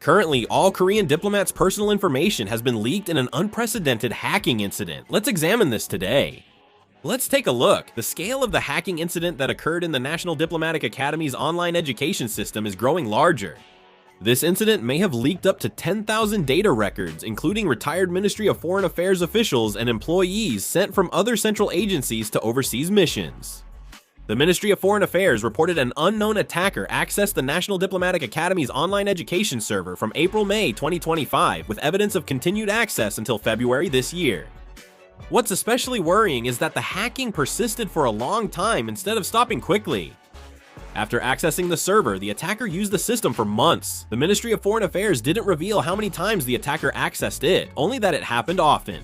Currently, all Korean diplomats' personal information has been leaked in an unprecedented hacking incident. Let's examine this today. Let's take a look. The scale of the hacking incident that occurred in the National Diplomatic Academy's online education system is growing larger. This incident may have leaked up to 10,000 data records, including retired Ministry of Foreign Affairs officials and employees sent from other central agencies to overseas missions. The Ministry of Foreign Affairs reported an unknown attacker accessed the National Diplomatic Academy's online education server from April-May 2025 with evidence of continued access until February this year. What's especially worrying is that the hacking persisted for a long time instead of stopping quickly. After accessing the server, the attacker used the system for months. The Ministry of Foreign Affairs didn't reveal how many times the attacker accessed it, only that it happened often.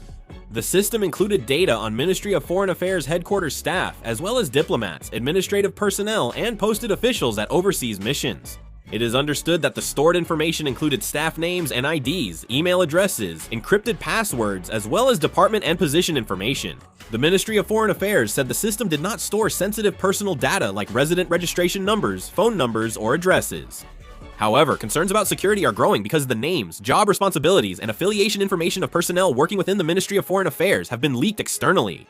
The system included data on Ministry of Foreign Affairs headquarters staff, as well as diplomats, administrative personnel, and posted officials at overseas missions. It is understood that the stored information included staff names and IDs, email addresses, encrypted passwords, as well as department and position information. The Ministry of Foreign Affairs said the system did not store sensitive personal data like resident registration numbers, phone numbers, or addresses. However, concerns about security are growing because the names, job responsibilities, and affiliation information of personnel working within the Ministry of Foreign Affairs have been leaked externally.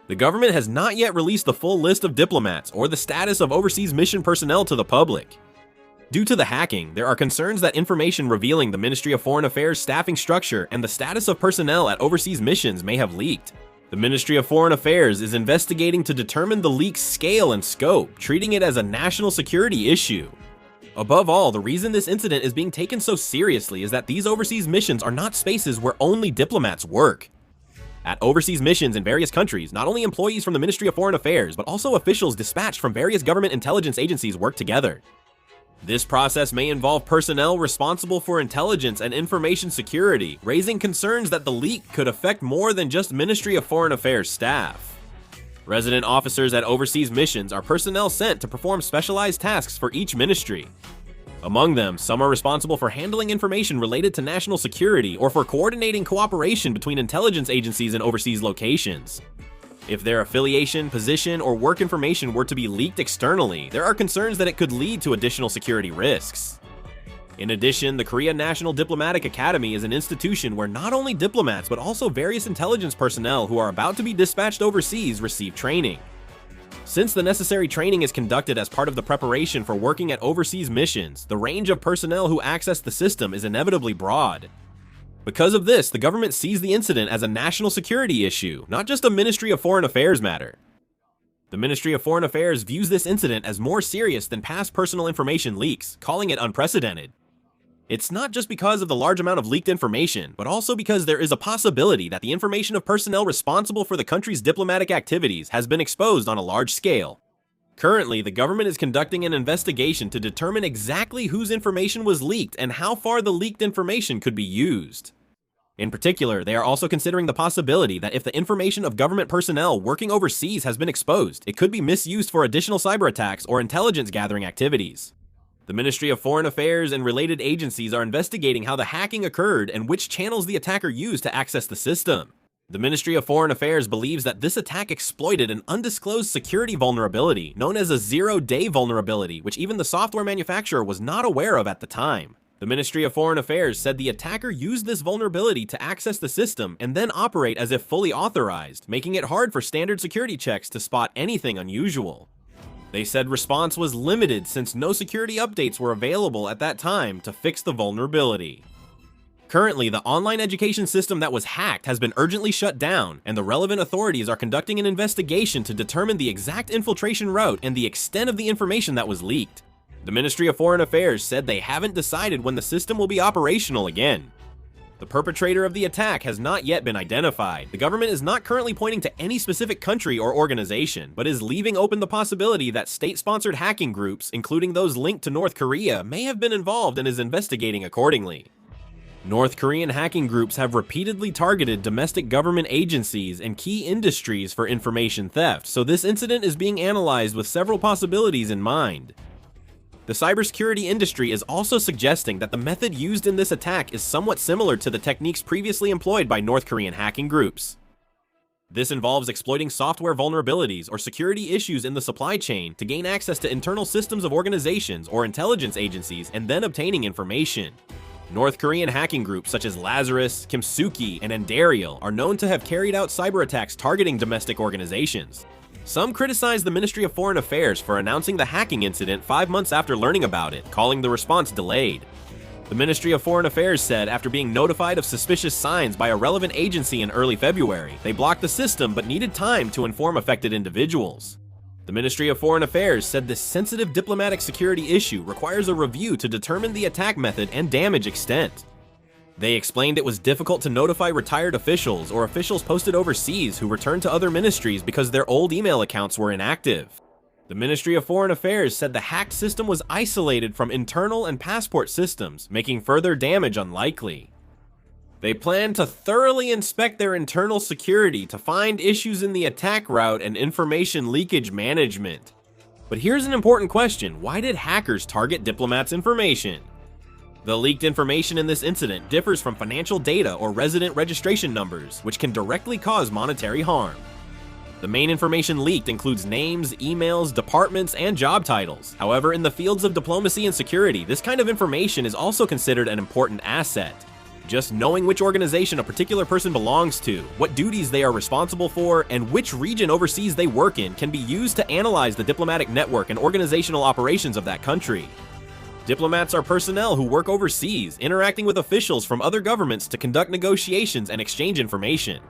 The government has not yet released the full list of diplomats or the status of overseas mission personnel to the public. Due to the hacking, there are concerns that information revealing the Ministry of Foreign Affairs staffing structure and the status of personnel at overseas missions may have leaked. The Ministry of Foreign Affairs is investigating to determine the leak's scale and scope, treating it as a national security issue. Above all, the reason this incident is being taken so seriously is that these overseas missions are not spaces where only diplomats work. At overseas missions in various countries, not only employees from the Ministry of Foreign Affairs, but also officials dispatched from various government intelligence agencies work together. This process may involve personnel responsible for intelligence and information security, raising concerns that the leak could affect more than just Ministry of Foreign Affairs staff. Resident officers at overseas missions are personnel sent to perform specialized tasks for each ministry. Among them, some are responsible for handling information related to national security or for coordinating cooperation between intelligence agencies in overseas locations. If their affiliation, position, or work information were to be leaked externally, there are concerns that it could lead to additional security risks. In addition, the Korea National Diplomatic Academy is an institution where not only diplomats but also various intelligence personnel who are about to be dispatched overseas receive training. Since the necessary training is conducted as part of the preparation for working at overseas missions, the range of personnel who access the system is inevitably broad. Because of this, the government sees the incident as a national security issue, not just a Ministry of Foreign Affairs matter. The Ministry of Foreign Affairs views this incident as more serious than past personal information leaks, calling it unprecedented. It's not just because of the large amount of leaked information, but also because there is a possibility that the information of personnel responsible for the country's diplomatic activities has been exposed on a large scale. Currently, the government is conducting an investigation to determine exactly whose information was leaked and how far the leaked information could be used. In particular, they are also considering the possibility that if the information of government personnel working overseas has been exposed, it could be misused for additional cyber attacks or intelligence gathering activities. The Ministry of Foreign Affairs and related agencies are investigating how the hacking occurred and which channels the attacker used to access the system. The Ministry of Foreign Affairs believes that this attack exploited an undisclosed security vulnerability known as a zero-day vulnerability, which even the software manufacturer was not aware of at the time. The Ministry of Foreign Affairs said the attacker used this vulnerability to access the system and then operate as if fully authorized, making it hard for standard security checks to spot anything unusual. They said response was limited since no security updates were available at that time to fix the vulnerability. Currently, the online education system that was hacked has been urgently shut down, and the relevant authorities are conducting an investigation to determine the exact infiltration route and the extent of the information that was leaked. The Ministry of Foreign Affairs said they haven't decided when the system will be operational again. The perpetrator of the attack has not yet been identified. The government is not currently pointing to any specific country or organization, but is leaving open the possibility that state-sponsored hacking groups, including those linked to North Korea, may have been involved and is investigating accordingly. North Korean hacking groups have repeatedly targeted domestic government agencies and key industries for information theft, so this incident is being analyzed with several possibilities in mind. The cybersecurity industry is also suggesting that the method used in this attack is somewhat similar to the techniques previously employed by North Korean hacking groups. This involves exploiting software vulnerabilities or security issues in the supply chain to gain access to internal systems of organizations or intelligence agencies and then obtaining information. North Korean hacking groups such as Lazarus, Kimsuki, and Endariel are known to have carried out cyber attacks targeting domestic organizations. Some criticize the Ministry of Foreign Affairs for announcing the hacking incident 5 months after learning about it, calling the response delayed. The Ministry of Foreign Affairs said after being notified of suspicious signs by a relevant agency in early February, they blocked the system but needed time to inform affected individuals. The Ministry of Foreign Affairs said this sensitive diplomatic security issue requires a review to determine the attack method and damage extent. They explained it was difficult to notify retired officials or officials posted overseas who returned to other ministries because their old email accounts were inactive. The Ministry of Foreign Affairs said the hacked system was isolated from internal and passport systems, making further damage unlikely. They plan to thoroughly inspect their internal security to find issues in the attack route and information leakage management. But here's an important question: why did hackers target diplomats' information? The leaked information in this incident differs from financial data or resident registration numbers, which can directly cause monetary harm. The main information leaked includes names, emails, departments, and job titles. However, in the fields of diplomacy and security, this kind of information is also considered an important asset. Just knowing which organization a particular person belongs to, what duties they are responsible for, and which region overseas they work in can be used to analyze the diplomatic network and organizational operations of that country. Diplomats are personnel who work overseas, interacting with officials from other governments to conduct negotiations and exchange information.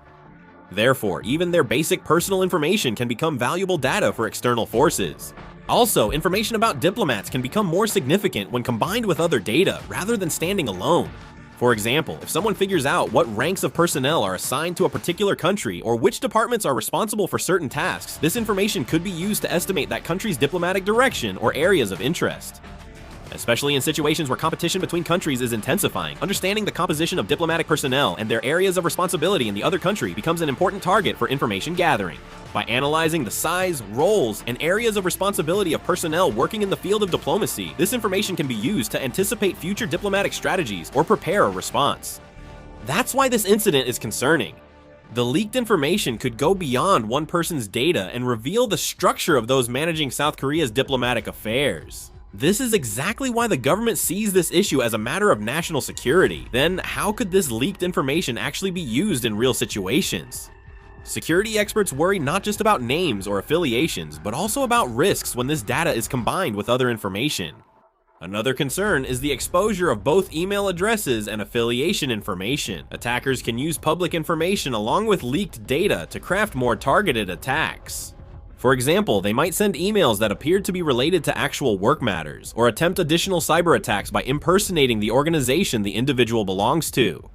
Therefore, even their basic personal information can become valuable data for external forces. Also, information about diplomats can become more significant when combined with other data, rather than standing alone. For example, if someone figures out what ranks of personnel are assigned to a particular country or which departments are responsible for certain tasks, this information could be used to estimate that country's diplomatic direction or areas of interest. Especially in situations where competition between countries is intensifying, understanding the composition of diplomatic personnel and their areas of responsibility in the other country becomes an important target for information gathering. By analyzing the size, roles, and areas of responsibility of personnel working in the field of diplomacy, this information can be used to anticipate future diplomatic strategies or prepare a response. That's why this incident is concerning. The leaked information could go beyond one person's data and reveal the structure of those managing South Korea's diplomatic affairs. This is exactly why the government sees this issue as a matter of national security. Then, how could this leaked information actually be used in real situations? Security experts worry not just about names or affiliations, but also about risks when this data is combined with other information. Another concern is the exposure of both email addresses and affiliation information. Attackers can use public information along with leaked data to craft more targeted attacks. For example, they might send emails that appeared to be related to actual work matters, or attempt additional cyber attacks by impersonating the organization the individual belongs to.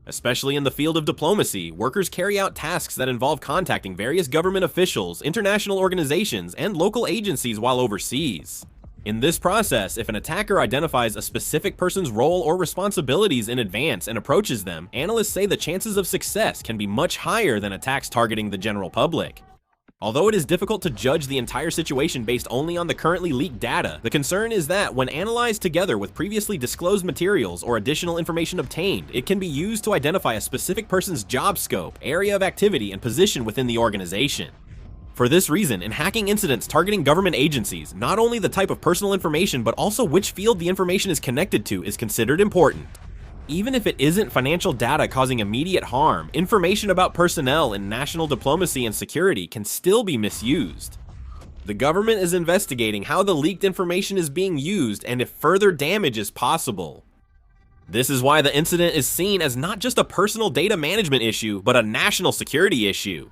Especially in the field of diplomacy, workers carry out tasks that involve contacting various government officials, international organizations, and local agencies while overseas. In this process, if an attacker identifies a specific person's role or responsibilities in advance and approaches them, analysts say the chances of success can be much higher than attacks targeting the general public. Although it is difficult to judge the entire situation based only on the currently leaked data, the concern is that when analyzed together with previously disclosed materials or additional information obtained, it can be used to identify a specific person's job scope, area of activity, and position within the organization. For this reason, in hacking incidents targeting government agencies, not only the type of personal information but also which field the information is connected to is considered important. Even if it isn't financial data causing immediate harm, information about personnel in national diplomacy and security can still be misused. The government is investigating how the leaked information is being used and if further damage is possible. This is why the incident is seen as not just a personal data management issue, but a national security issue.